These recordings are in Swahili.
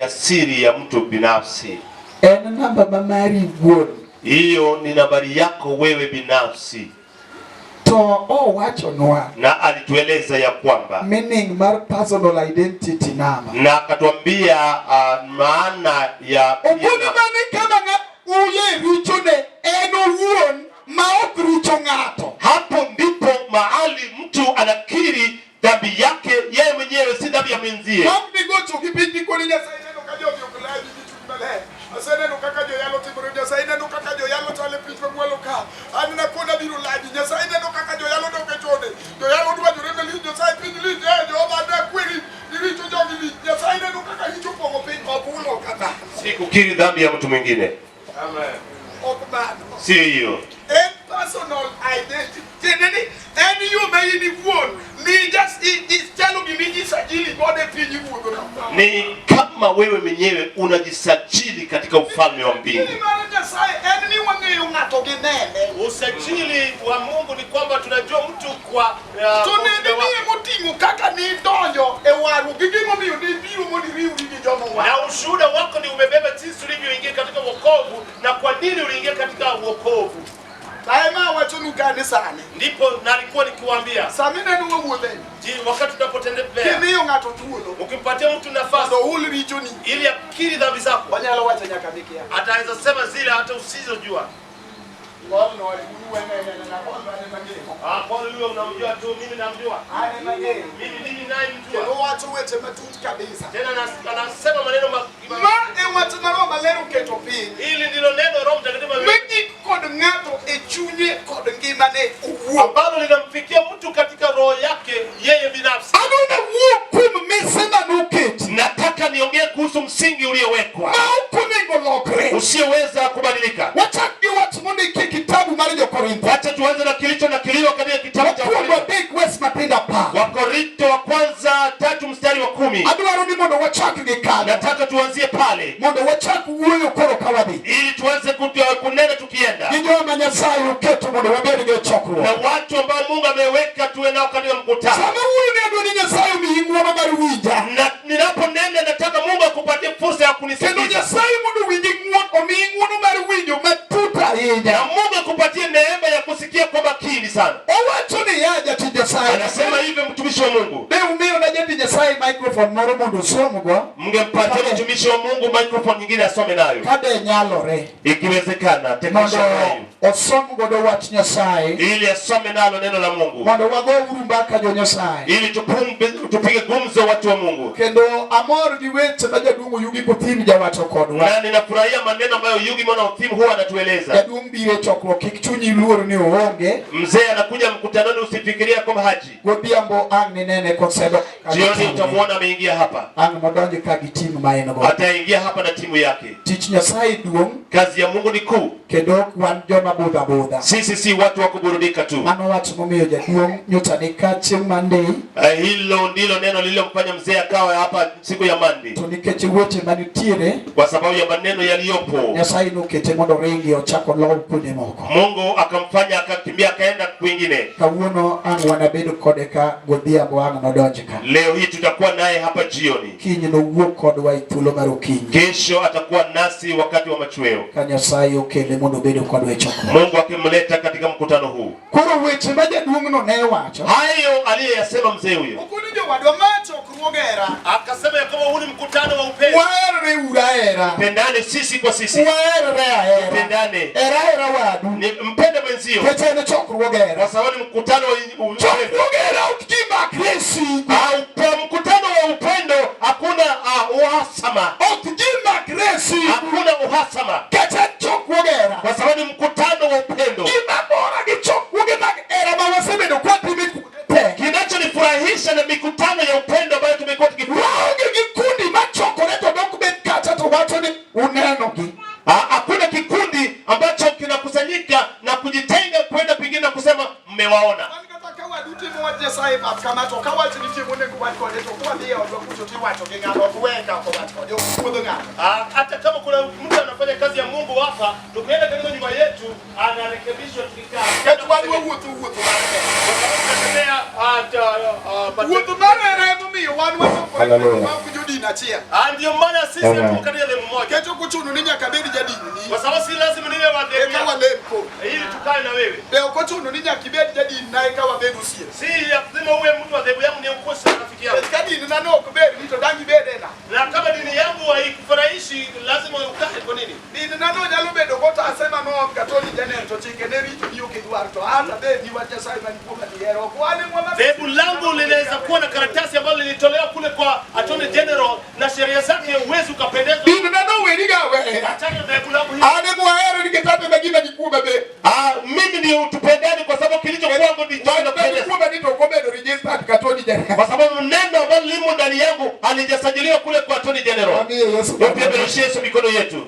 ya siri ya mtu binafsi. Namba mamari wuon. Hiyo ni nambari yako wewe binafsi. To wachonwa. Na alitueleza ya kwamba meaning mar personal identity number. Na akatuambia maana ya kama uye richone eno wuon maok richo ng'ato. Hapo ndipo mahali mtu anakiri dhambi yake yeye mwenyewe, si dhambi ya mwenzie. Si kukiri dhambi ya mtu mwingine. Amen. Si hiyo. Personal identity. Any you may in the world. Ni kama wewe mwenyewe unajisajili katika ufalme wa mbingu. Usajili wa Mungu ni kwamba tunajua mtu kwa na ushuhuda wako ni umebeba jinsi ulivyoingia katika wokovu na kwa nini uliingia katika wokovu. Ndipo nalikuwa nikiwaambia wakati tunapotembea ukimpatia mtu nafasi ili akiri dhambi zako, ataweza sema zile hata usizojua. Kwa hiyo unamjua tu, mimi namjua. Mimi naye mjua. Tena anasema maneno ili ndilo neno Roho Mtakatifu ambalo linamfikia mtu katika roho yake yeye binafsi. Nataka niongee kuhusu msingi uliowekwa usioweza kubadilika. Acha tuanze na kilicho nakiliwa katika kitabu cha Wakorintho wa kwanza 3 mstari wa 10. Nataka tuanzie pale ili tuanze kunena tukienda na watu ambao Mungu ameweka tuwe nao katika mkutano. Na ninaponena nataka Mungu akupatie fursa ya kunisikiliza. Na Mungu akupatie neema ya kusikia kwa makini sana. Anasema hivi mtumishi wa Mungu. Mngempatia mtumishi wa Mungu microphone nyingine asome nayo. Ikiwezekana teknolojia ili asome nalo neno la Mungu. Ili tupige gumzo watu wa Mungu. Na ninafurahia maneno ambayo Yugi mwana wa Thimu huwa anatueleza. Mzee anakuja mkutanoni usifikiria kama haji. Jioni utamuona ameingia hapa. Ataingia hapa na timu yake. Kazi ya Mungu ni kuu. Sisi si watu wa kuburudika tu. Hilo ndilo neno lililomfanya mzee akawa hapa siku ya Monday. Kwa sababu ya maneno yaliyopo. Mungu akamfanya akakimbia akaenda kwingine. Leo hii tutakuwa naye hapa jioni. Kesho atakuwa nasi wakati wa machweo. Mungu akimleta katika mkutano huu. Hayo aliyeyasema mzee huyo. Akasema ya kwamba huu ni mkutano wa upendo. Pendane sisi kwa sisi. Pendane. Mpende mwenzio. Kwa sababu ni mkutano wa upendo. Mkutano wa upendo hakuna uhasama. Hakuna uhasama. Kwa sababu ni mkutano wa upendo. Kinachonifurahisha na mikutano ya upendo ambayo tumekuwa tukifanya. Hakuna kikundi ambacho kinakusanyika na kujitenga kwenda pengine na kusema mmewaona. Hata kama kuna mtu anafanya kazi ya Mungu hapa, tukienda katika nyumba yetu anarekebishwa tukikaa. Hallelujah. dini achia. Ndio maana sisi tuko katika dhehebu moja. Kecho kuchunu ni nyaka bedi jadi ni. Kwa sababu si lazima niwe wa dhehebu. Kama lemko. Ili tukae na wewe. Leo kuchunu ni nyaka bedi jadi na ikawa bedi usie. Si lazima uwe mtu wa dhehebu yangu ni ukosa rafiki yangu. Kadi ni nano kubedi nito dangi bedi na. Na kama dini yangu haikufurahishi lazima ukae kwa nini? Dini nano jalo bedo kota asema no Katoliki jana to chike ne ritu dio kidwar to hata bedi wacha sai na nikuma ni hero. Kwani mwa dhehebu langu linaweza kuwa na karatasi ambayo lilitolewa kule kwa Attorney General na sheria zake uwezo ukapendeza. Dini nano weriga we. Achana dhehebu langu hili. Ane mwahero nikitata megina jikuba be. Mimi ndio tupendane kwa sababu kilicho kwangu ndicho kinapendeza. Jikuba nito kobedo register Katoliki jana. Kwa sababu neno ambalo limo ndani yangu halijasajiliwa kule kwa Attorney General. Amina Yesu. Pia berushie Yesu mikono yetu.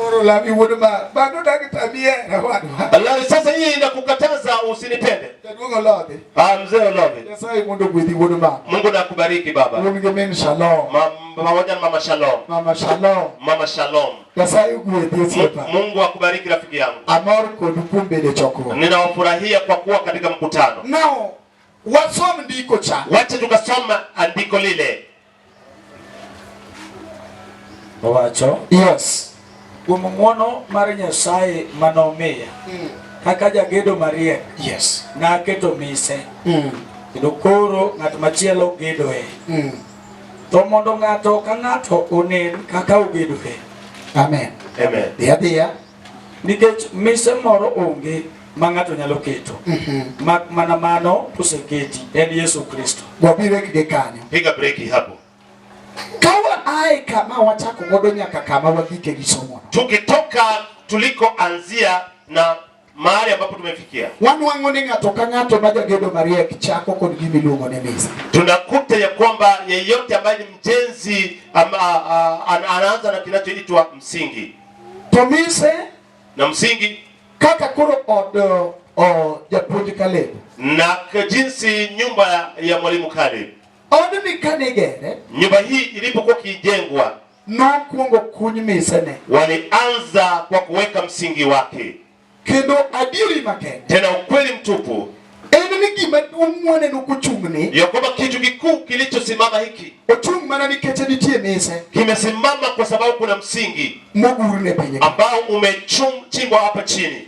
Oro la miwuduma bado dakitabie na wadu. Allah sasa hii inakukataza usinipende. Tadungo lode. Mzee Olove. Yesai mundu gwidi wuduma. Mungu na kubariki baba. Mungu shalom. Pamoja na mama Shalom. Mama Shalom. Mama Shalom. Yesai gwidi sepa. Mungu akubariki rafiki yangu. Amor ko dukumbe de choko. Ninawafurahia kwa kuwa katika mkutano. Now, wasom ndiko cha. Wacha tukasoma andiko lile. Wacho. Yes. Umuono mar Nyasaye manomiya. Kaka jagedo mariek. Yes. Na keto mise. Kendo koro ng'at machielo gedoe. To mondo ng'ato ka ng'ato onen kaka ogedoe. Amen. Amen. Dia. Nikech mise moro onge ma ng'ato nyalo keto. Mak mana mano oseketi en Yesu Kristo. Wabire kide kanyo. Piga breki hapo. Kawa ai kama watako ngodo nyaka kama wagike gisomo. Tukitoka tuliko anzia na mahali ambapo tumefikia. Wanu wangone ng'ato ka ng'ato majagedo mariek chako kod gimiluongo ne mise. Tunakuta ya kwamba yeyote ambaye ni mjenzi anaanza na kinachoitwa msingi. To mise Na msingi kaka koro od japuonj Caleb. Na jinsi nyumba ya mwalimu Caleb. Od ni kanigere. Nyumba hii ilipokuwa kijengwa, Nokuongo kuny mise ne. walianza kwa kuweka msingi wake. Kendo adieri makende. Tena ukweli mtupu. En ni gima umwone nukuchungni. Ya kwamba kitu kikuu kilichosimama hiki. Ochung mana nikech nitie mise. Kimesimama kwa sababu kuna msingi. Mogurne penye. Ambao umechimbwa hapa chini.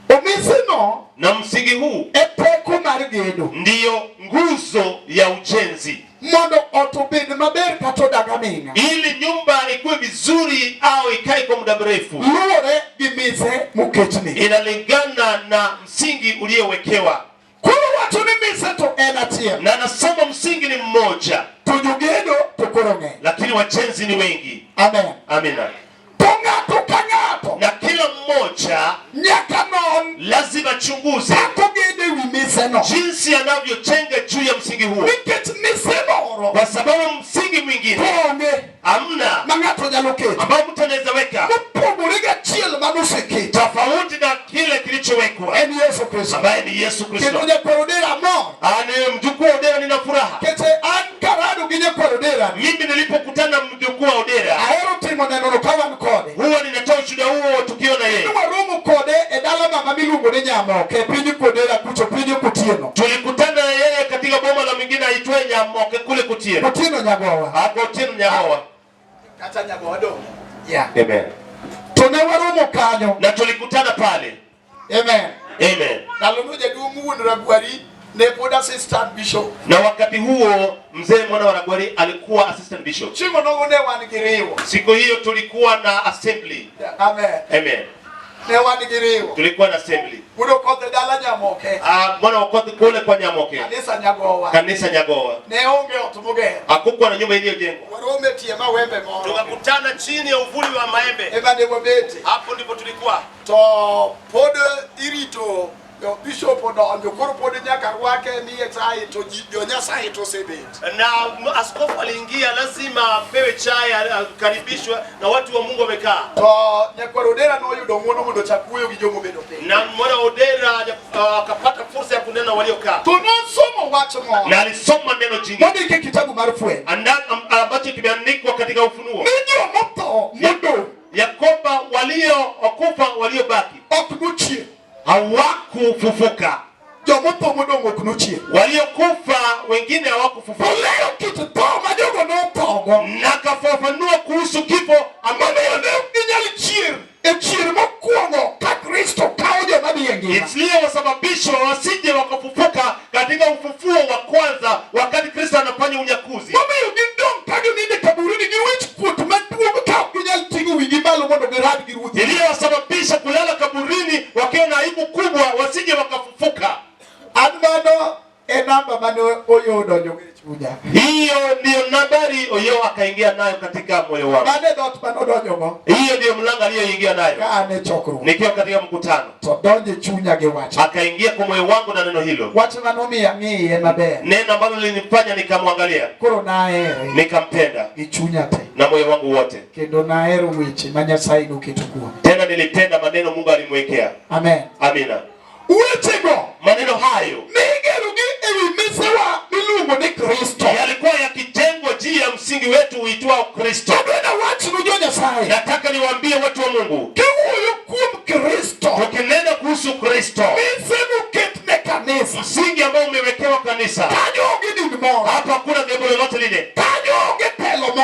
Omise no. Na msingi huu. Epeko mar gedo. Ndiyo nguzo ya ujenzi. Mondo otobed maber kato dagamina. Ili nyumba ikuwe vizuri au ikae kwa muda mrefu. Luore gimise muketni. Inalingana na msingi uliowekewa. Kuro watu ni mise to enatia. Na nasema msingi ni mmoja. Tujugedo tukuronge. Lakini wajenzi ni wengi. Amen. Amina. Tonga tukangato. Na kila mmoja nyaka non. Lazima chunguze. Akogede wi mise no. Jinsi anavyojenga juu ya msingi huo. Nikech mise no. Kwa sababu msingi mwingine. Tonge. Amna. Mangato nyaloketo. Ambao mtu anaweza weka. Mupomurega chiel manuseki. Tofauti na kile kilichowekwa. En Yesu Kristo. Ambaye ni Yesu Kristo. Kendo nyekorodera mo. Ane mjukuu wa Odera nina furaha. Kete an karado gi nyekorodera. Mimi nilipokutana mjukuu wa Odera. Ahero timo neno kawan kode. Huwa ninatoa ushuhuda huo tukiwa na yeye. Waromo kode e dala mama miluongo ni Nyamoke piny Kodera kucho piny Kutieno. Tulikutana na yeye katika boma la mwingine aitwaye Nyamoke kule Kutieno. Kutieno Nyagowa. Hapo Kutieno Nyagowa. Kata Nyagowa do. Yeah. Amen. Tone waromo kanyo. Na tulikutana pale. Amen. Amen. Nalono jaduong' wuon Ragwari ne pod assistant bishop. Na wakati huo mzee mwana wa Ragwari alikuwa assistant bishop. Chingo no ne wan gi riwo. Siku hiyo tulikuwa na assembly. Amen. Amen. Ne wan gi riwo. Tulikuwa na assembly. Udo kothe dala Nyamoke. Mwana wakati kule kwa Nyamoke. Kanisa Nyagowa. Kanisa Nyagowa. Ne onge ot muger. Hakukuwa na nyumba iliyojengwa. Warome tie mawembe moro. Tukakutana chini ya uvuli wa maembe. Eba ne wabete. Hapo ndipo tulikuwa. To pod irito bishop odonjo koro pod nyaka rwake ni chai to jo Nyasaye to sebet. Na askofu aliingia lazima pewe chai akaribishwa na watu wa Mungu wamekaa. To nyakwaro Odera no yudo muono mondo chakuyo gi jomo bedo piny. Na mwana Odera akapata fursa ya kunena waliokaa. To no somo wacho mo. Na alisoma neno jingine. Ndike kitabu mar Fweny. Ambacho kimeandikwa katika Ufunuo. Ndio moto modo. Ya kwamba waliokufa waliobaki Ok nuchie. hawakufufuka. Jomoto modongo kunuchie. Waliokufa wengine hawakufufuka. Leo kitu toma jogo no togo. Na kafafanua kuhusu kifo ambacho iliyowasababisha wasije wakafufuka katika ufufuo wa kwanza wakati Kristo anafanya unyakuzi. Iliyowasababisha kulala kaburini wakiwa na aibu kubwa wasije wakafufuka. Hiyo ndio nambari Oyo akaingia nayo katika moyo wangu. Hiyo ndio mlango aliyoingia nayo. Nikiwa katika mkutano. Akaingia kwa moyo wangu na neno hilo. Neno ambalo lilinifanya nikamwangalia. Nikampenda na moyo wangu wote. Tena nilipenda maneno Mungu alimwekea. Amen. Amina. Maneno hayo yalikuwa yakijengwa juu ya msingi wetu uitwao Kristo. Nataka niwaambie watu wa Mungu, tukinena kuhusu Kristo, msingi ambao umewekewa kanisa, hapa hakuna dhehebu lolote lile,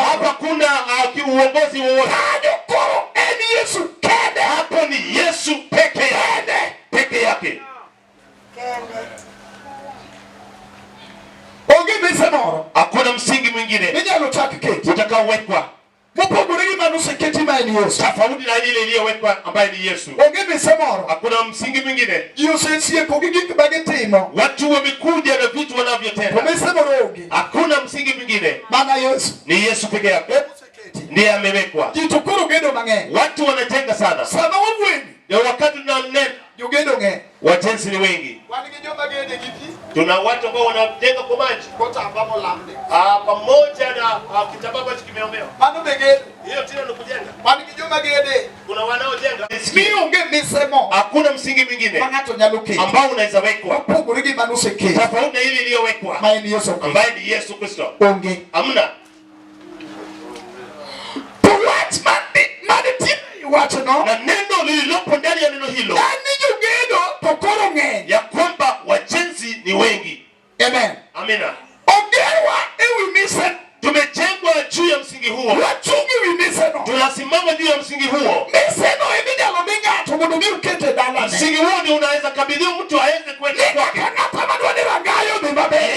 hapa hakuna uongozi wowote, hapo ni Yesu peke yake. Hakuna msingi mwingine utakaowekwa tofauti na ile iliyowekwa ambaye ni Yesu. Hakuna msingi mwingine. Watu wamekuja na vitu wanavyotenda. Hakuna msingi mwingine. Ni Yesu peke yake ndiye amewekwa. Watu wanajenga sana. Ndio wakati tunanena wajenzi ni wengi. Tuna watu ambao wanajenga kwa maji. Pamoja na kitambaa ambacho kimeomewa. Hiyo tena ni kujenga. Kuna wanaojenga. Hakuna msingi mwingine ambao unaweza wekwa tofauti na ile iliyowekwa ambaye ni Yesu Kristo. Hamna. Na neno lililopo ndani ya neno hilo ya kwamba wajenzi ni wengi. Amen. Amina. Tumejengwa juu ya msingi huo. Tunasimama juu ya msingi huo. Msingi huo ndio unaweza kabidhi mtu aweze kwenda kwake.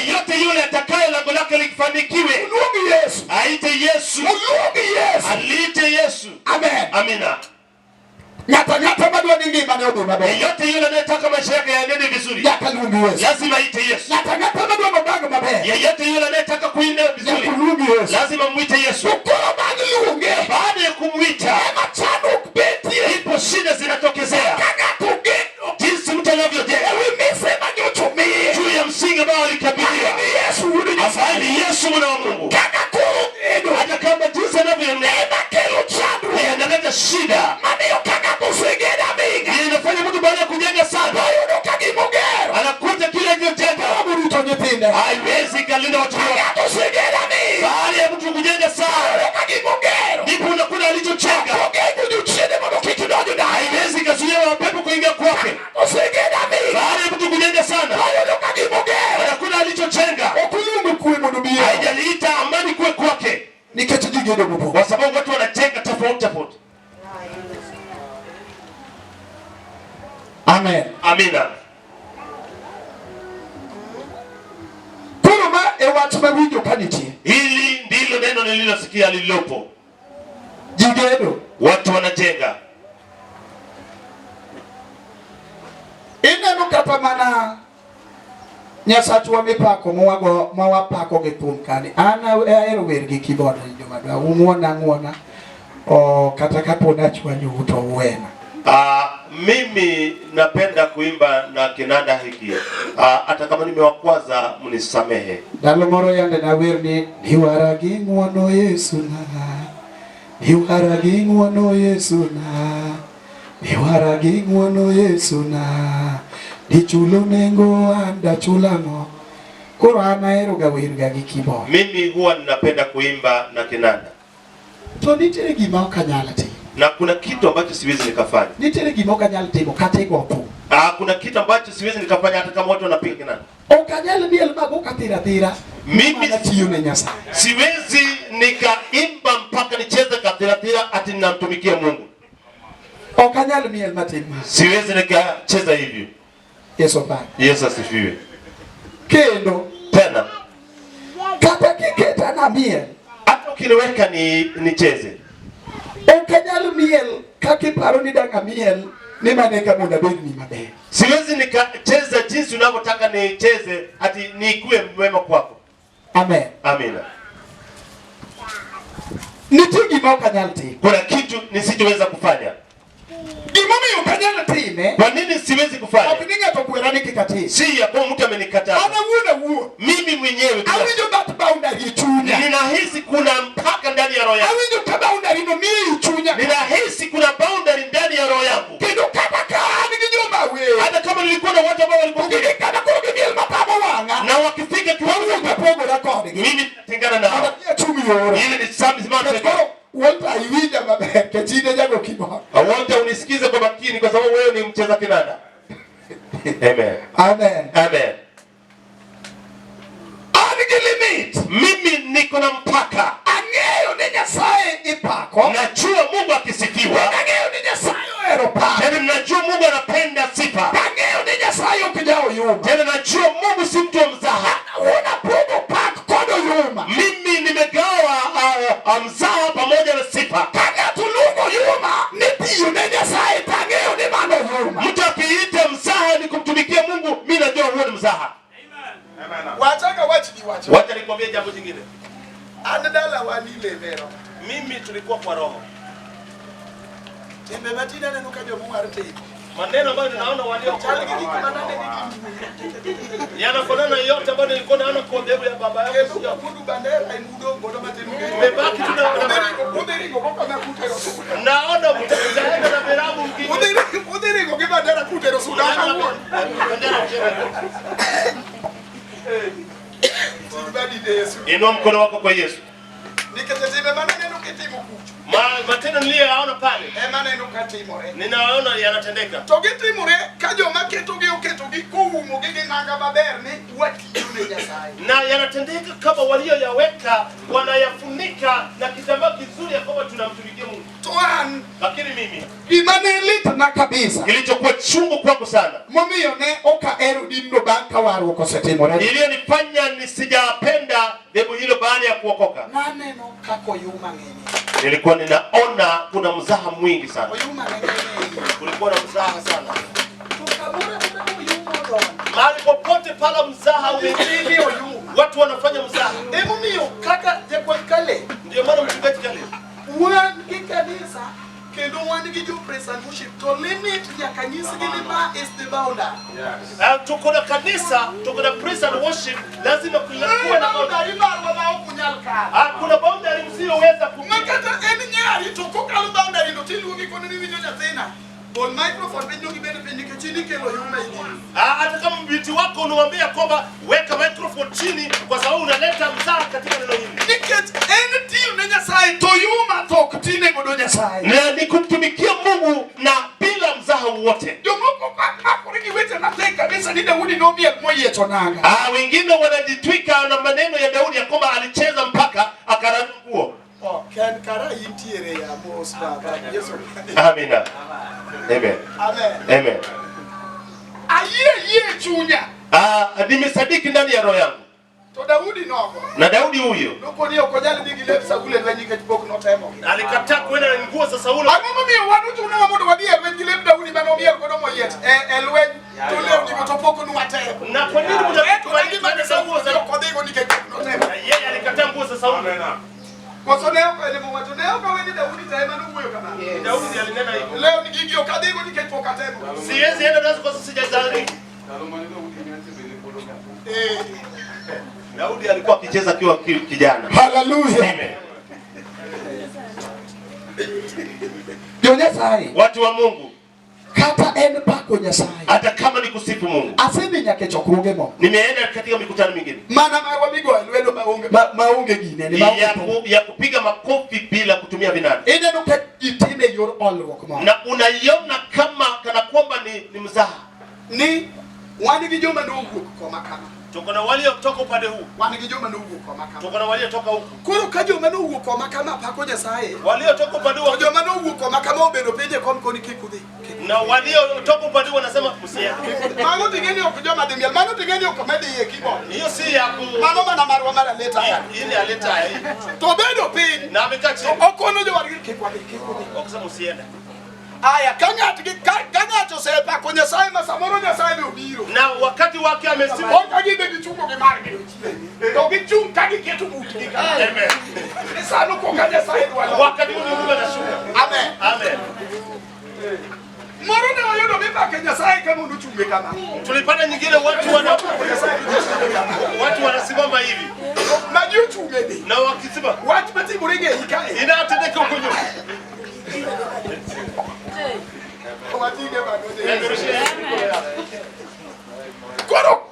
Yeyote yule atakaye lango lake likifanikiwe, aite Yesu. Aliite Yesu. Amen. Amina. Yeyote yule anayetaka maisha yake yaende vizuri, lazima aite Yesu. Yeyote yule anayetaka kuenda vizuri, lazima muite Yesu. Baada ya kumuita, ipo shida zinatokezea. Jinsi mtu anavyojenga juu ya msingi ambao alikabiliwa, ambaye ni Yesu mwana wa Mungu. Hata kama jinsi anavyoendelea yanaleta shida, inafanya mtu baada ya kujenga sana anakuta kile alichojenga haiwezi kalinda watu wake. Baada ya mtu kujenga sana, ndipo unakuta alichojenga haiwezi kazuia mapepo kuingia kwake. Baada ya mtu kujenga sana, anakuta alichojenga haijaliita amani kuwe kwake, kwa sababu watu wanajenga tofauti. Amen. Amina. Hili ndilo neno nililosikia lililopo. Watu wanajenga. Ineno kata mana Nyasachu wa mipako mwawapako gekuomkani. Ana aero wergi kibono jomadwa. Umuona. Kata kapo nachwa nyuto uwena. Mimi napenda kuimba na kinanda hiki. Hata kama nimewakwaza mnisamehe. Dalomoro yande na werni niwaragi ngwono Yesu na. Niwaragi ngwono Yesu na. Niwaragi ngwono Yesu na. Dichulo nengo anda chulano. Koro anaero gawerga gikibo. Mimi huwa ninapenda kuimba na kinanda. To nitere gima okanyala ti. Na kuna kitu ambacho siwezi nikafanya. Nitere gima okanyala timo kata igopo. Kuna kitu ambacho siwezi nikafanya hata kama watu wanapiga kinanda. Okanyal miel maboka tira. Mimi siwezi nikaimba mpaka nicheze katira ati ninamtumikia Mungu. Okanyal miel matima. Siwezi nikacheza hivyo. Yesu baba. Yesu asifiwe. Kendo tena kata kiketa na miel hata ukiniweka nicheze. Okanyal miel kakiparo ni danga miel ni maneka muda beni ni mabe. Siwezi nikacheza jinsi unavyotaka nicheze ati nikuwe mwema kwako. Amen. Amina. Nitigi mokanyalti. Kuna kitu nisichoweza kufanya. Imami ukanyala time. Kwa nini siwezi kufanya? Okininga tokuerani kikati. Si ya kwa mtu amenikataa. Ana uo. Mimi mwenyewe tu. Awijo that boundary chunya. Ninahisi kuna mpaka ndani ya roho yangu. Awijo ka boundary no mi chunya. Ninahisi kuna boundary ndani ya roho yangu. Kido kama kaani kinyumba we. Hata kama nilikuwa na watu ambao walipokea. Ukikana kurugi miel mapamo wanga. Na wakifika kiwango cha pogo la kodi. Mimi natengana nao. Ana chumi yora. Ile ni something smart. Walter aiwija mabeke chine jago kibo. Walter unisikize kwa makini kwa sababu wewe ni mcheza kinanda. Amen. Amen. Amen. Anigi limit. Mimi niko na mpaka. Angeyo ni Nyasaye ipako. Najua Mungu akisifiwa. Angeyo ni Nyasaye eropa. Tena najua Mungu anapenda sifa. Angeyo ni Nyasaye ukijao yuma. Tena najua Mungu si mtu wa mzaha. Una pogo pak kodo yuma. Mimi nimegawa mzaha pamoja na sifa. Kanya tulungo yuma. Nipiyo ni Nyasaye tangeyo ni mano yuma. Mtu akiita mzaha ni kumtumikia Mungu, mimi najua huo ni mzaha. Amen. Wataka wacha. Wacha nikwambie jambo jingine. Andala wanile vero. Mimi tulikuwa kwa roho. Tembe matina na nuka jomu arte. Maneno ambayo ninaona walio yanafanana yote ambayo nilikuwa naona kwa dhehebu ya baba yangu. Sio kudu bandera imudo ngodo matenu. Nimebaki tu na udhirigo kwa makuta rosu. naona mtaenda na berabu mwingine. Udhirigo kwa bandera kuta rosu. Bandera Tibadi de Yesu. Inua mkono wako kwa Yesu. Nikatazime maneno kitimu kuchu. Matendo niliyoyaona pale. Maneno katimore. Ninaona yanatendeka. Togitimore kajo maketogi oketogi kuumo gige nanga baberni watiyune Nyasaye. Na yanatendeka kama walioyaweka wanayafunika na kitambaa kizuri ya kwamba tunamtumikia Mungu. Toan. Lakini mimi imanelita na kabisa. Kilichokuwa chungu kwangu sana. Momio ne oka eru dindo banka waru kosetimore. Iliyonifanya nisijapenda dhehebu hilo baada ya kuokoka. Naneno kako yuma ngeni. Nilikuwa ninaona kuna mzaha mwingi sana. Yuma ngeni. Kulikuwa na mzaha sana. Mahali popote pala mzaha umezidi, watu wanafanya mzaha. Hebu mio kaka je kwa kale. Ndio maana mchungaji kale. Wan kikanisa kendo wan gi jo praise and worship to limit ya kanisa gilima is the boundary. Tuko na kanisa, tuko na praise and worship, lazima kuwe na boundary. Kuna boundary msiyoweza kuvuka. Makata eni nyari to kokalo boundary ndo tilugi kono ni winyo nyathina. Bol microphone benyo gibene penye kechini kelo yuma ingine. Hata kama mbiti wako unamwambia kwamba weka microphone chini kwa sababu unaleta mzaha katika neno hili. Nikech eni tiyo na Nyasaye to yuma to kutine godo Nyasaye. Na ni kumtumikia Mungu na bila mzaha wote. Jomoko kakuriki wete na teka kabisa ni Daudi no bia moye tonanga. Wengine wanajitwika na maneno ya Daudi ya kwamba alicheza mpaka akararua nguo. Ken kara intiere ya mos baba Yesu. Amina. Amen. Amen. Amen. Aye chunya. Nimesadiki ndani ya roho yangu. To Daudi noko. Na Daudi huyo. Noko ni okojali bigi lepsa kule na nyike tibok no time. Alikataa kwenda na nguo za Saulo. Agomo mi wanu tu na modo wadia bigi lep Daudi bano mi alkodo moyet. Elwen to leo ni motopoko nu ate. Na kwa nini mtaki kubali bana Saulo za kodego nyike no time. Yeye alikataa nguo za Saulo. Kwa sababu leo kwa elimu watu leo kwa wewe Daudi taima nu huyo kama. Daudi alinena hivyo. Leo ni gigi okadego nyike toka tena. Siwezi enda nazo kwa sababu sijazali. Daudi alikuwa akicheza akiwa kijana. Hallelujah. Amen. Nyasaye. Watu wa Mungu. Kata en pako Nyasaye. Hata kama ni kusifu Mungu. Asemi nyake chokruge mo. Nimeenda katika mikutano mingine. Mana marwa migo lwelo maunge gine ni ya kupiga makofi bila kutumia vinanda. Ene no itime yor olruok mo. Na unaiona kama kana kwamba ni mzaha. ni wani kijoma ndugu kwa makama. Tuko na waliotoka upande huu. Wani kijoma ndugu kwa makama. Tuko na waliotoka huku. Kuru kajoma ndugu kwa makama pakoja sae. Waliotoka upande huu. Kajoma ndugu kwa makama obendo peje kwa mkoni kikudhi. Na waliotoka upande huu wanasema msiende. Mango tigeni okujoma demial. Mango tigeni okomedi ye kibo. Hiyo si ya ku. Mano mana marwa mara leta haya. Hii ni aleta hii. Tobedo pin. Na amekati. Okono jo warigi kikudhi. Okisema msiende. Aya kangato sepa kwenye sai masamoro nya sai ubiro. Na wakati wake amesimu. Okagibe gichungo gemarge. To gichung kagi ketu mutika. Amen. Sasa ko kanya sai wala. Wakati Mungu anashuka. Amen. Amen. Moro na yodo bipa kenya sai kama unduchunge kama. Tulipata nyingine watu wanasimama hivi. Na yuchunge ni. Na wakisema watu bati burege hikae. Inatendeka huko nyuma. Koro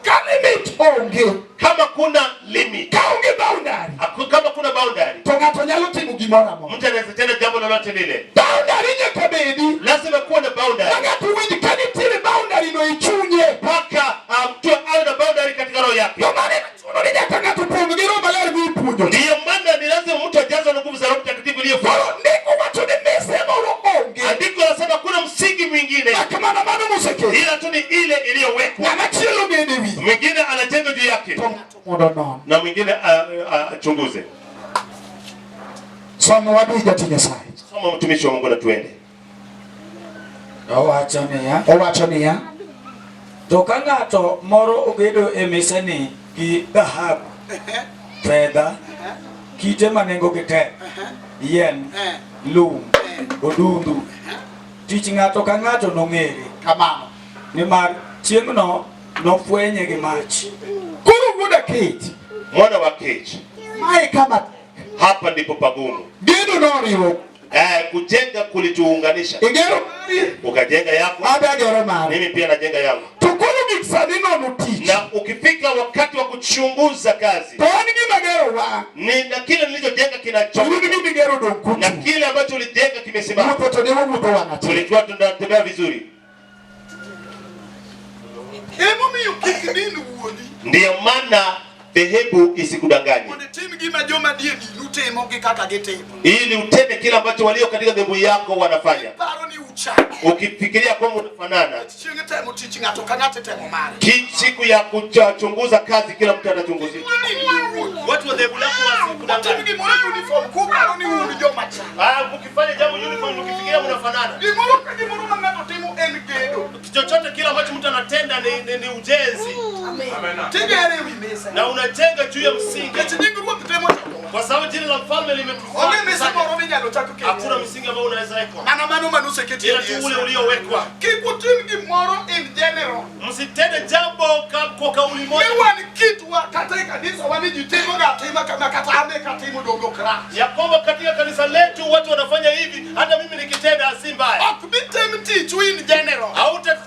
limit onge kama kuna limit kaunge boundary kama kuna boundary tongato nyalo timo gimora mo mtu anaweza tena jambo lolote lile boundary nyaka bedi lazima kuwa na boundary ngati winji kanitire boundary no ichunye paka mtu awe na boundary katika roho yake no maana tunaona nyaka ngatu pongo gero malari bipunjo ndio maana ni lazima mtu ajazwe na nguvu za Roho Mtakatifu iliyofuata ndiko watu ni mesema onge andiko linasema kuna msingi mwingine kama na maana museke ila tu ni ile iliyowekwa na chilo gedewi mwingine anajenga juu yake na mwingine achunguze somo wadija tinya sai kama mtumishi wa Mungu na tuende Owachoniya to ka ng'ato moro obedo e mesani gi dhahabu fedha kite manengo gi tek yien lum odundu tich ng'ato ka ng'ato nong'ere kamano nimar chieng'no nofwenye gi mach kuru guda kit mwana wa Kechi mai kama hapa ndipo pagumu gedo noriwo kujenga kulituunganisha igero ukajenga yako abagero mara mimi pia najenga yangu tukuru mixani no mutich na ukifika wakati wa kuchunguza kazi toni gimagero wa ni na kile nilichojenga kinachoka ni gero donku na kile ambacho ulijenga kimesimama mtu todemo mtu wana tulikuwa tunatembea vizuri hebu mimi ukikidini uoni ndio maana dhehebu isikudanganye ili utende kile ambacho walio katika dhehebu yako wanafanya ukifikiria kwamba unafanana siku ya kuchunguza kazi kila mtu atachunguzia watu wa dhehebu lako wasikudanganye ukifanya jambo uniform ukifikiria unafanana chochote kile ambacho mtu anatenda ni ujenzi na unajenga juu ya msingi kwa sababu jina la mfalme limetufanya hakuna msingi ambao unaweza weka ila tu ule uliowekwa msitende jambo kwa kauli moja ya kwamba katika kanisa letu watu wanafanya hivi hata mimi nikitenda si mbaya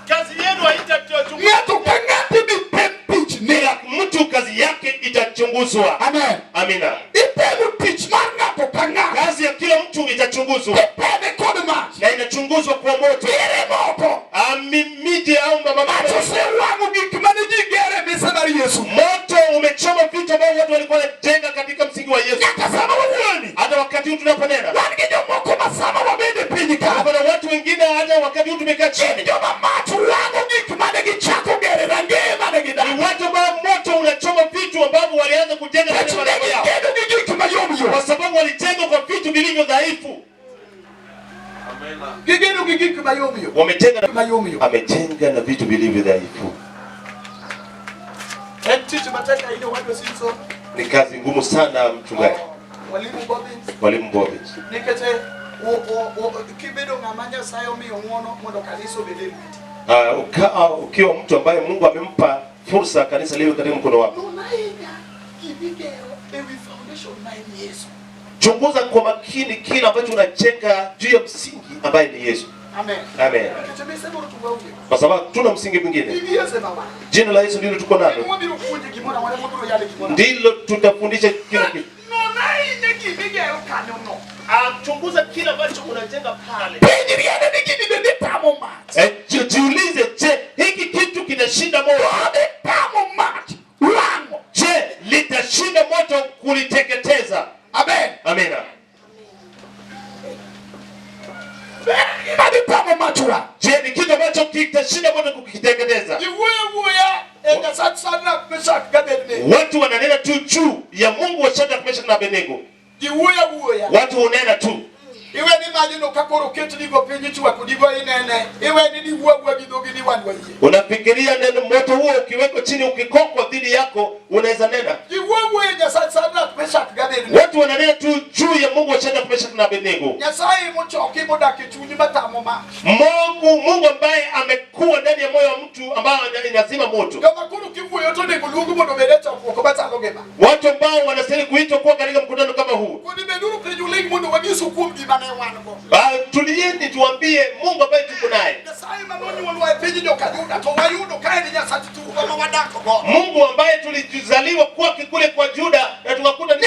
kazi yenu haitachunguzwa mtu kazi yake itachunguzwa. Amen. Amina. Kazi ya kila mtu itachunguzwa. Na inachunguzwa kwa moto. Miji au moto umechoma vitu ambavyo watu walikuwa wanajenga katika msingi wa Yesu. Hata wakati huu tunaponena. Kuna watu wengine hata wakati huu tumekaa chini. Ni watu ambao moto unachoma vitu ambavyo walianza kujenga katika malengo yao. Kwa sababu walijenga kwa vitu vilivyo dhaifu. Amejenga na vitu vilivyo dhaifu. Ni kazi ngumu sana mchungaji. Mwalimu Bobby. Ukiwa mtu ambaye Mungu amempa fursa kanisa liwe katika mkono wako. Chunguza kwa makini kile ambacho unajenga juu ya msingi ambaye ni Yesu. Amen. Amen. Kwa sababu tuna msingi mwingine. Jina la Yesu ndilo tuko nalo. Ndilo tutafundisha kila kitu. Chunguza kile ambacho unajenga pale. Jiulize, je, hiki kitu litashinda moto? Je, litashinda moto kuliteketeza? Amen. Amina. Je, ni kitu ambacho kitashinda moto kukiteketeza? Watu wananena tu juu ya Mungu wa Shadraka, Meshaki na Abednego. Watu unena tu. Iwe ni majino kakoro ketu digo penyitu wa kudigo inene. Iwe ni diwa gidogi ni wanwa ye. Unafikiria neno moto huo ukiweko chini ukikokwa dhidi yako unaweza nena? Diwa ya Shadraka, Meshaki na Abednego. Watu wananena tu juu ya Mungu wa Shadraka, Meshaki na Abednego. Nyasaye muchoki modaki chunyi matamo ma. Mungu ambaye amekuwa ndani ya moyo wa mtu ambaye inazima moto. Kama kuru kivu yote ni mulungu modo beleta kwa bata logema. Watu ambao wanastahili kuitwa kuwa katika mkutano kama huu. Kuni beduru pejuling modo wagisu kumbi. Tulieni tuambie Mungu ambaye tuko naye. Mungu ambaye tulizaliwa kwake kule kwa Juda na tukakuta ni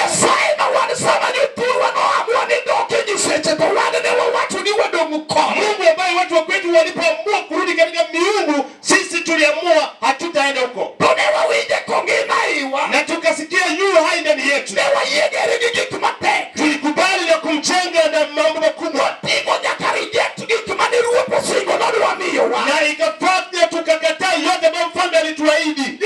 Mungu ambaye watu wa kwetu walipoamua kurudi katika miungu, sisi tuliamua hatutaenda huko. Na tukasikia yu hai ndani yetu. Tulikubali na kumchenga na mambo makubwa. Na ikafanya tukakataa yote ambayo mfalme alituahidi.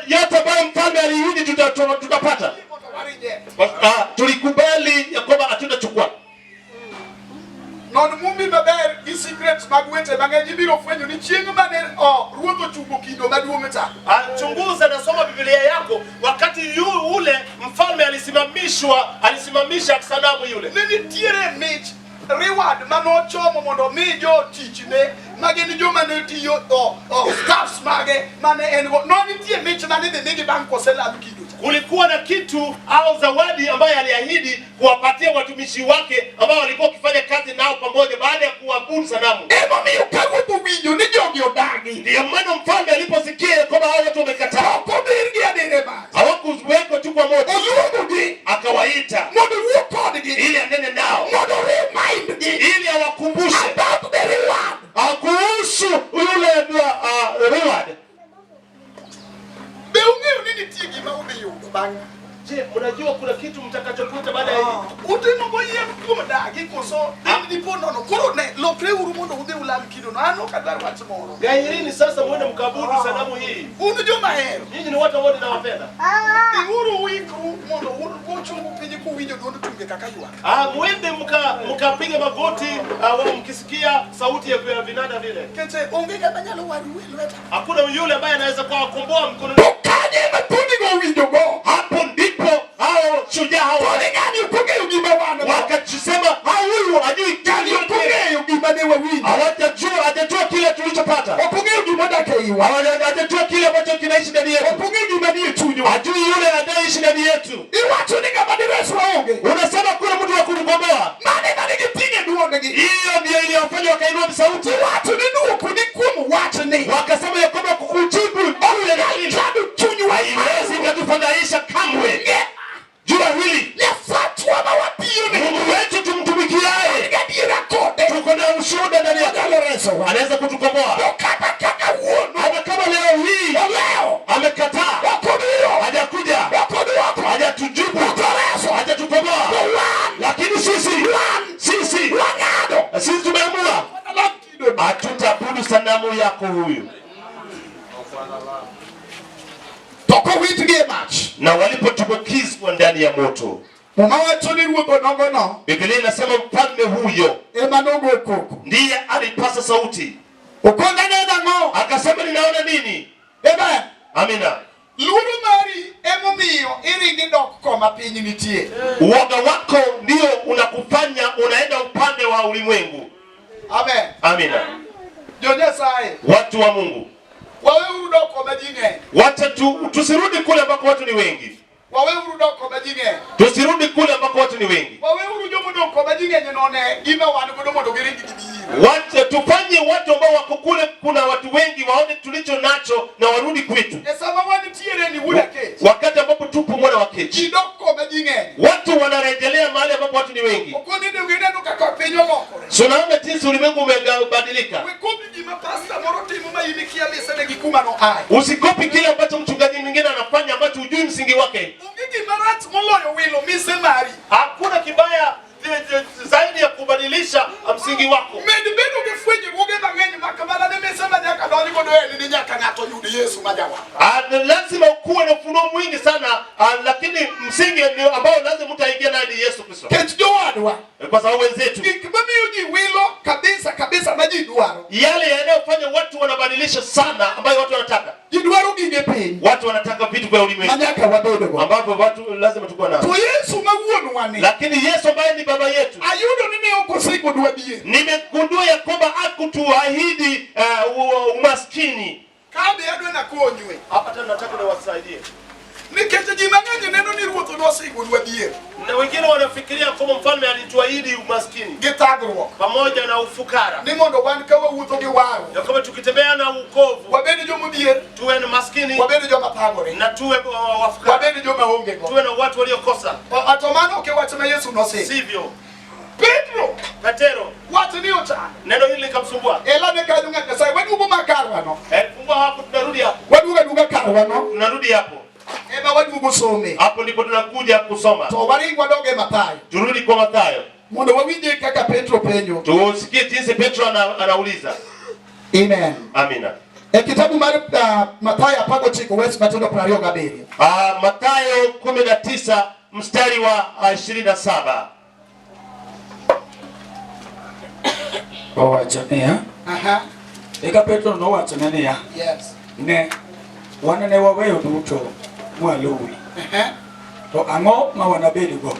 Yote ambayo mfalme aliahidi tutapata. Tulikubali ya kwamba hatutachukua. Non mumbi maber gi secrets magwete mangenyi biro fwenyo ni chieng' mane ruodho chugo kido maduometa. Chunguza na soma Biblia yako wakati ule mfalme alisimamisha sanamu yule. Nini tiere mich reward manochomo mondo mi jo tichne mageni jo mane tiyo staffs mage mane engo noni tie mich mane de nigi banko sela kido. Kulikuwa na kitu au zawadi ambaye aliahidi kuwapatia watumishi wake ambao walikuwa wakifanya kazi nao pamoja baada ya kuabudu sanamu. Ndio maana mfalme aliposikia kwamba hao watu wamekataa, hawakuwekwa tu kwa moto, akawaita ili anene nao, ili awakumbushe kuhusu yule reward. Je, unajua kuna kitu mtakachokuta baada ya hili? Utinogo yeye mkoda gikoso ndipo nono korone lo preuru mondo ude ulam kido ano kadar watmoro. Gairini sasa muende mkabudu sanamu hii. Unajua mahero. Nyinyi ni watu wote nawapenda. Iuru wiku mondo ugochungu pinyi kuwinjo ndo tunge kakaywa. Muende mkapiga magoti mkisikia sauti ya vinanda vile. Kete ongega banyalo wadu weleta. Hakuna yule ambaye anaweza kuwakomboa mkono. Kaje matuni go winjo go. Hapo ndipo hao shujaa hao wakasema huyu hajui kile hajajua kile tulichopata. Hajajua kile ambacho kinaishi ndani yetu. Hajui yule anayeishi ndani yetu. Unasema kuna mtu wa kutukomboa. Hiyo ndio iliyofanya wakainua sauti. Wakasema ya kwamba kukujibu haiwezi kutufadhaisha kamwe. Jua hili Mungu wetu tumtumikiaye, tuko na ushuhuda ndani yake, anaweza kutukomboa. Hata kama leo hii amekataa, hajakuja, hajatujibu, hajatukomboa, lakini sisi tumeamua hatutabudu sanamu yako huyu. Na walipotumbukizwa ndani ya moto, Biblia inasema mfalme huyo ndiye alipasa sauti, akasema ninaona nini? Amina. Uoga wako ndio unakufanya unaenda upande wa ulimwengu. Amen. Amina. Watu wa Mungu, wacha tusirudi kule ambako watu ni wengi. Tusirudi kule ambako watu ni wengi. Wacha tufanye watu ambao wako kule kuna watu wengi waone tulicho nacho na warudi kwetu. Wakati ambapo tupo mwana wa kechi, watu wanarejelea mahali ambapo watu ni wengi. Sunaona jinsi ulimwengu umebadilika. Usikopi kile ambacho mchungaji mwingine anafanya ambacho hujui msingi wake. Hakuna kibaya zaidi ya kubadilisha msingi wako. Lazima ukuwe na ufunuo mwingi sana, lakini msingi ambao lazima mtu aingie ndani ni Yesu Kristo. Kwa sababu wenzetu yale yanayofanya watu wanabadilisha sana ambayo watu wanataka. Watu wanataka vitu vya ulimwengu ambavyo watu lazima tukue nao. Lakini Yesu ambaye ni baba yetu, nimegundua ya kwamba hakutuahidi umaskini. Hapa tena nataka niwasaidie. Na wengine wanafikiria kama mfalme alituahidi umaskini pamoja na ufukara. Na kama tukitembea na ukovu, tuwe na maskini na tuwe wafukara, tuwe na watu waliokosa. Sivyo. Petero, neno hili likamsumbua. Fungua hapo, tunarudi hapo. Tunarudi hapo. Hapo ndipo tunakuja kusoma. Turudi kwa Mathayo. Tusikie jinsi Petro anauliza. Amen. Amina. Kitabu Mathayo apago chiko West Matendo prario gabiri. Mathayo 19 mstari wa 27. Wachania. Eka Petro no wachania. Yes. Ne wanane waweyo duto mwaluwi. To ang'o ma wanabedi go?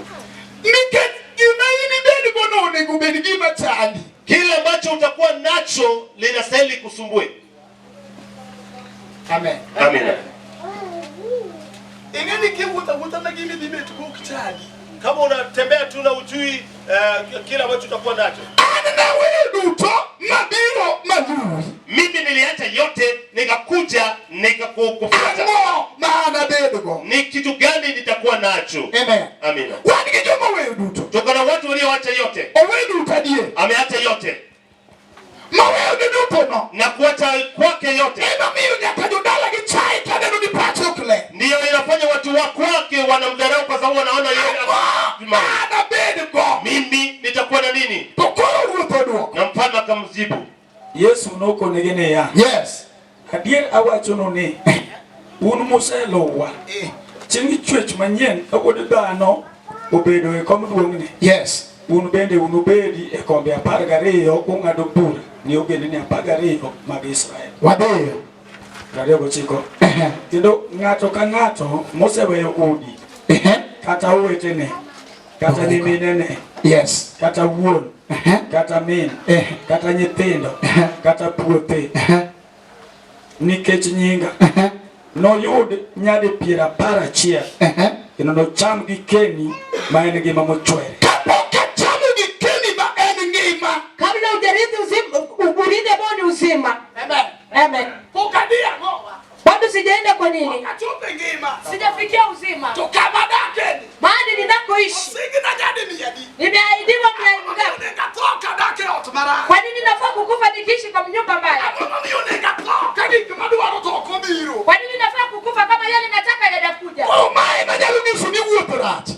Kile ambacho utakuwa nacho linastahili kusumbue. Amen. Amina. Kama unatembea tu na ujui kile ambacho utakuwa nacho. Mimi niliacha yote nikakuja nikakufuata. Ni kitu gani nitakuwa nacho? Amen. Amina. Toka na watu walioacha yote. Ameacha yote. Na kuacha kwake yote. Ndiyo inafanya watu wa kwake wanamdharau kwa sababu wanaona yeye mimi nitakuwa na nini? Na mfalme akamjibu. Yesu noko negene ya. Yes. Adier awachono ni un moselowa. Chingi chwech manyen ogode dhano obedo e kom duong'ni. Yes. Un bende unubedi e kombe 12 ung'ado bura ni ogende ni 12 mag Israel. Wadeyo. Radio gochiko. Kendo ng'ato ka ng'ato moseweyo udi. Kata owetene. Kata nyiminene. Yes. Kata wuon. Kata min. Kata nyithindo. Kata puothe. Nikech nyinga. Noyud nyadi 11. Kendo nocham gi keni ma en ngima mochwere. Kabla ujarithi uridhe boni uzima. Amen. Amen. Bado sijaenda kwa nini? Sijafikia uzima. Mahali ninakoishi. Nimeahidiwa miaka mingapi? Kwa nini nafaa kukufa nikiishi kwa nyumba mbaya? Kwa nini nafaa kukufa kama yale nataka yanakuja?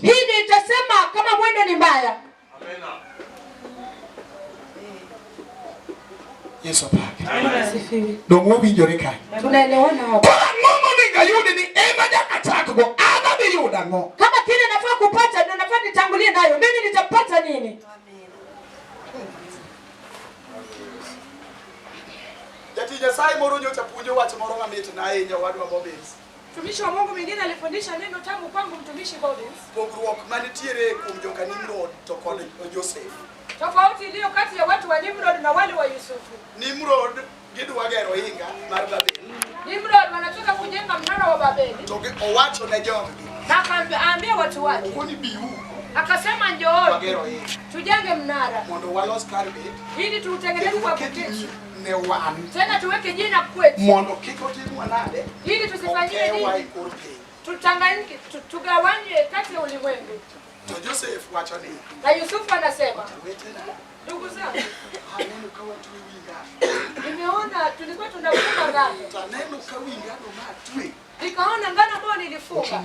Hii ndio itasema kama mwendo ni mbaya. Yesu pake. Asifiwe. Domo winjore kai. Tunaelewana hapo. Kama kile nafaa kupata ndio nafaa nitangulie nayo. Mimi nitapata nini? Mtumishi wa Mungu mwingine alifundisha neno tangu kwangu mtumishi Bobbins. Tofauti iliyo kati ya watu wa Nimrod na wale wa Yusufu. Nimrod gidwagero inga mar Babel. Nimrod wanataka kujenga mnara wa Babeli. Owacho na jogi. Na akaambia watu wake. Kuni biu. Akasema njooni. Tujenge mnara. Mondo walos karbe. Ili tuutengeneze kwa kuketi. Ne wan. Tena tuweke jina kwetu. Mondo kiko timu anade. Ili tusifanyie nini? Tutanganyike, tugawanywe kati ya ulimwengu. To Joseph wacho ni. Na Yusufu anasema. Ndugu zangu. nimeona tulikuwa tunafunga ngano. Taneno kawi ngano matwe. Nikaona ngano ambayo nilifunga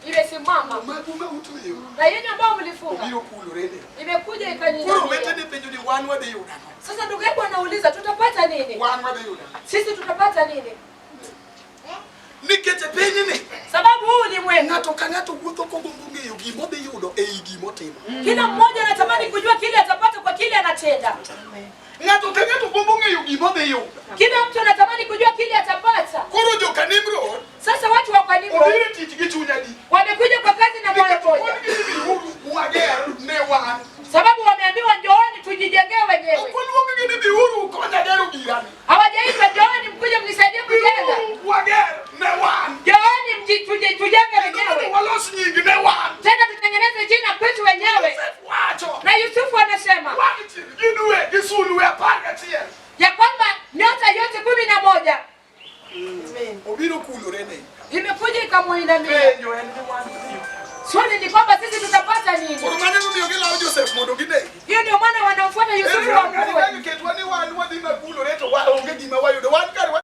imesimama. Maguma utuyo. Na yenye ambayo mlifunga Obiro kulurende. imekuja ikanyingia. Kuro wete ni penjo ni wanwa de yuda. Sasa ndugu yangu anauliza tutapata nini? Wanwa de yuda. Sisi tutapata nini? Nikete penye ni. Sababu huu ni mwengu. Ngato wuotho kogongo ng'eyo gimo dhi yudo ei gimo timo. Kila mmoja anatamani kujua kile atapata kwa kile anatenda. Ngato gombo ng'eyo gimo dhi yudo. Kila mtu anatamani kujua kile atapata. Koro joka Nimrod. Sasa watu wa Kanimro Obiro tich gi chunya di. wamekuja kwa kazi na moyo mmoja. Wager ne wan. Sababu wameambiwa njooni tujijengee wenyewe. Okoluongi ni biuru konya gero girani. Hawajaitwa njooni mkuje mnisaidie kujenga. Wager ne wan. Njooni tujenge wenyewe. Walos nyingi ne wan. Tena tutengeneze jina kwetu wenyewe. Wacho. Na Yusufu anasema Wachi ginue gisulwe apanga tie. ya kwamba nyota yote 11 Obiro kulurene. imekuja ikamuinamia.